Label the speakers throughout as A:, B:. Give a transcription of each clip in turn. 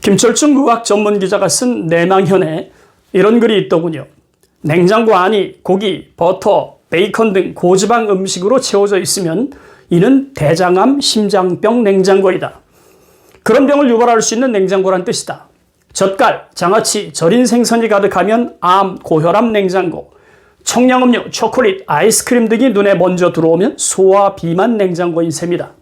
A: 김철중 의학 전문 기자가 쓴 내망현에 이런 글이 있더군요. 냉장고 안이 고기, 버터, 베이컨 등 고지방 음식으로 채워져 있으면 이는 대장암, 심장병 냉장고이다. 그런 병을 유발할 수 있는 냉장고란 뜻이다. 젓갈, 장아찌, 절인 생선이 가득하면 암, 고혈압 냉장고, 청량음료, 초콜릿, 아이스크림 등이 눈에 먼저 들어오면 소화 비만 냉장고인 셈이다.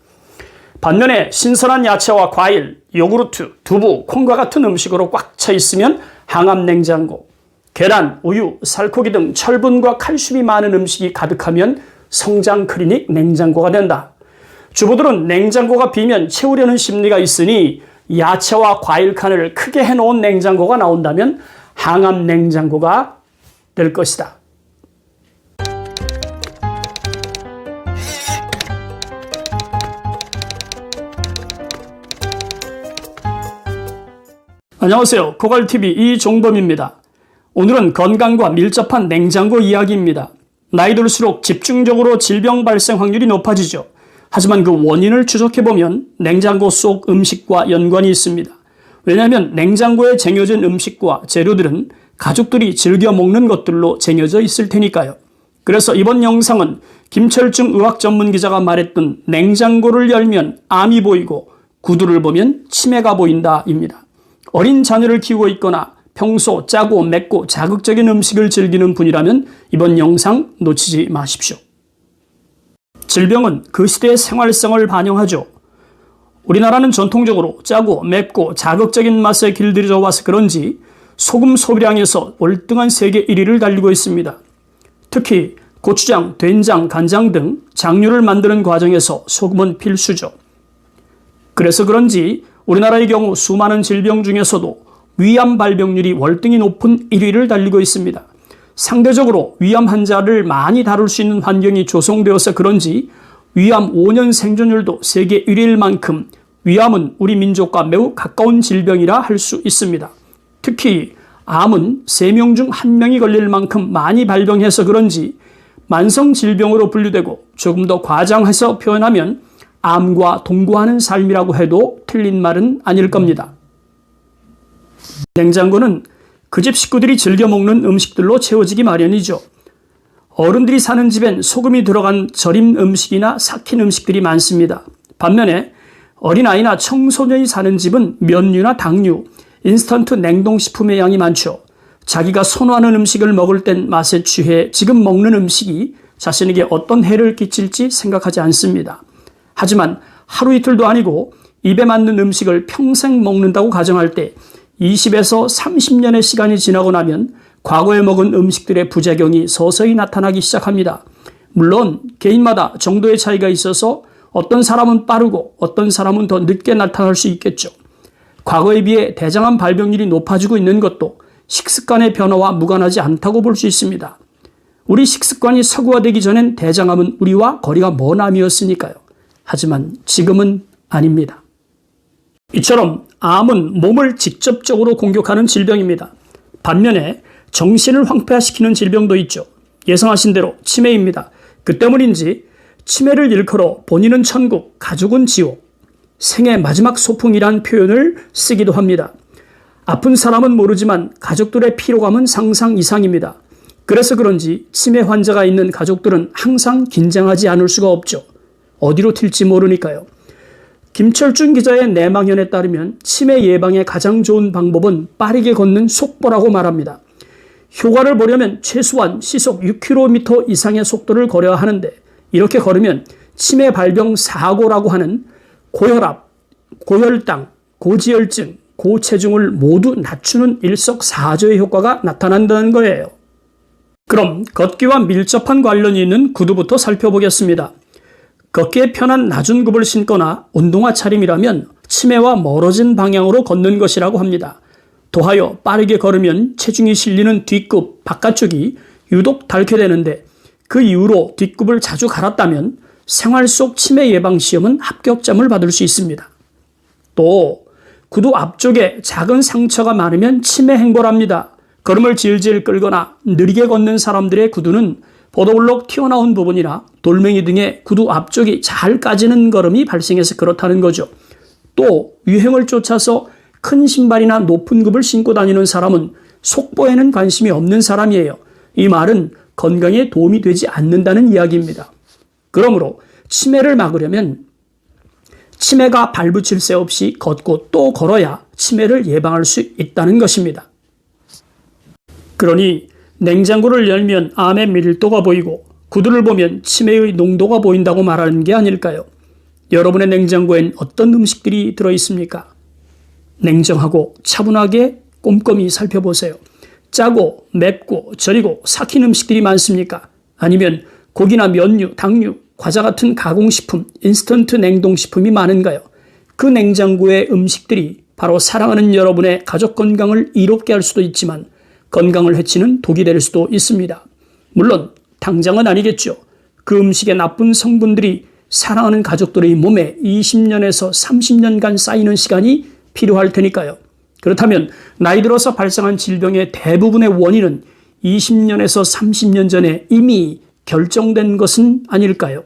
A: 반면에 신선한 야채와 과일, 요구르트, 두부, 콩과 같은 음식으로 꽉 차 있으면 항암 냉장고, 계란, 우유, 살코기 등 철분과 칼슘이 많은 음식이 가득하면 성장 클리닉 냉장고가 된다. 주부들은 냉장고가 비면 채우려는 심리가 있으니 야채와 과일 칸을 크게 해놓은 냉장고가 나온다면 항암 냉장고가 될 것이다. 안녕하세요. 고갈TV 이종범입니다. 오늘은 건강과 밀접한 냉장고 이야기입니다. 나이 들수록 집중적으로 질병 발생 확률이 높아지죠. 하지만 그 원인을 추적해보면 냉장고 속 음식과 연관이 있습니다. 왜냐하면 냉장고에 쟁여진 음식과 재료들은 가족들이 즐겨 먹는 것들로 쟁여져 있을 테니까요. 그래서 이번 영상은 김철중 의학 전문 기자가 말했던 냉장고를 열면 암이 보이고 구두를 보면 치매가 보인다입니다. 어린 자녀를 키우고 있거나 평소 짜고 맵고 자극적인 음식을 즐기는 분이라면 이번 영상 놓치지 마십시오. 질병은 그 시대의 생활성을 반영하죠. 우리나라는 전통적으로 짜고 맵고 자극적인 맛에 길들여져 와서 그런지 소금 소비량에서 월등한 세계 1위를 달리고 있습니다. 특히 고추장, 된장, 간장 등 장류를 만드는 과정에서 소금은 필수죠. 그래서 그런지 우리나라의 경우 수많은 질병 중에서도 위암 발병률이 월등히 높은 1위를 달리고 있습니다. 상대적으로 위암 환자를 많이 다룰 수 있는 환경이 조성되어서 그런지 위암 5년 생존율도 세계 1위일 만큼 위암은 우리 민족과 매우 가까운 질병이라 할 수 있습니다. 특히 암은 3명 중 1명이 걸릴 만큼 많이 발병해서 그런지 만성 질병으로 분류되고 조금 더 과장해서 표현하면 암과 동거하는 삶이라고 해도 틀린 말은 아닐 겁니다. 냉장고는 그 집 식구들이 즐겨 먹는 음식들로 채워지기 마련이죠. 어른들이 사는 집엔 소금이 들어간 절임 음식이나 삭힌 음식들이 많습니다. 반면에 어린아이나 청소년이 사는 집은 면류나 당류, 인스턴트 냉동식품의 양이 많죠. 자기가 선호하는 음식을 먹을 땐 맛에 취해 지금 먹는 음식이 자신에게 어떤 해를 끼칠지 생각하지 않습니다. 하지만 하루 이틀도 아니고 입에 맞는 음식을 평생 먹는다고 가정할 때 20에서 30년의 시간이 지나고 나면 과거에 먹은 음식들의 부작용이 서서히 나타나기 시작합니다. 물론 개인마다 정도의 차이가 있어서 어떤 사람은 빠르고 어떤 사람은 더 늦게 나타날 수 있겠죠. 과거에 비해 대장암 발병률이 높아지고 있는 것도 식습관의 변화와 무관하지 않다고 볼 수 있습니다. 우리 식습관이 서구화되기 전엔 대장암은 우리와 거리가 먼 암이었으니까요. 하지만 지금은 아닙니다. 이처럼 암은 몸을 직접적으로 공격하는 질병입니다. 반면에 정신을 황폐화시키는 질병도 있죠. 예상하신 대로 치매입니다. 그 때문인지 치매를 일컬어 본인은 천국, 가족은 지옥, 생의 마지막 소풍이란 표현을 쓰기도 합니다. 아픈 사람은 모르지만 가족들의 피로감은 상상 이상입니다. 그래서 그런지 치매 환자가 있는 가족들은 항상 긴장하지 않을 수가 없죠. 어디로 튈지 모르니까요. 김철중 기자의 내망현에 따르면 치매 예방의 가장 좋은 방법은 빠르게 걷는 속보라고 말합니다. 효과를 보려면 최소한 시속 6km 이상의 속도를 걸어야 하는데 이렇게 걸으면 치매 발병 사고라고 하는 고혈압, 고혈당, 고지혈증, 고체중을 모두 낮추는 일석사조의 효과가 나타난다는 거예요. 그럼 걷기와 밀접한 관련이 있는 구두부터 살펴보겠습니다. 걷기에 편한 낮은 굽을 신거나 운동화 차림이라면 치매와 멀어진 방향으로 걷는 것이라고 합니다. 더하여 빠르게 걸으면 체중이 실리는 뒷굽, 바깥쪽이 유독 닳게 되는데 그 이후로 뒷굽을 자주 갈았다면 생활 속 치매 예방 시험은 합격점을 받을 수 있습니다. 또 구두 앞쪽에 작은 상처가 많으면 치매 행보랍니다. 걸음을 질질 끌거나 느리게 걷는 사람들의 구두는 보도블록 튀어나온 부분이나 돌멩이 등의 구두 앞쪽이 잘 까지는 걸음이 발생해서 그렇다는 거죠. 또 유행을 쫓아서 큰 신발이나 높은 급을 신고 다니는 사람은 속보에는 관심이 없는 사람이에요. 이 말은 건강에 도움이 되지 않는다는 이야기입니다. 그러므로 치매를 막으려면 치매가 발붙일 새 없이 걷고 또 걸어야 치매를 예방할 수 있다는 것입니다. 그러니 냉장고를 열면 암의 밀도가 보이고 구두를 보면 치매의 농도가 보인다고 말하는 게 아닐까요? 여러분의 냉장고엔 어떤 음식들이 들어있습니까? 냉정하고 차분하게 꼼꼼히 살펴보세요. 짜고 맵고 절이고 삭힌 음식들이 많습니까? 아니면 고기나 면류, 당류, 과자 같은 가공식품, 인스턴트 냉동식품이 많은가요? 그 냉장고의 음식들이 바로 사랑하는 여러분의 가족 건강을 이롭게 할 수도 있지만 건강을 해치는 독이 될 수도 있습니다. 물론 당장은 아니겠죠. 그 음식의 나쁜 성분들이 사랑하는 가족들의 몸에 20년에서 30년간 쌓이는 시간이 필요할 테니까요. 그렇다면 나이 들어서 발생한 질병의 대부분의 원인은 20년에서 30년 전에 이미 결정된 것은 아닐까요?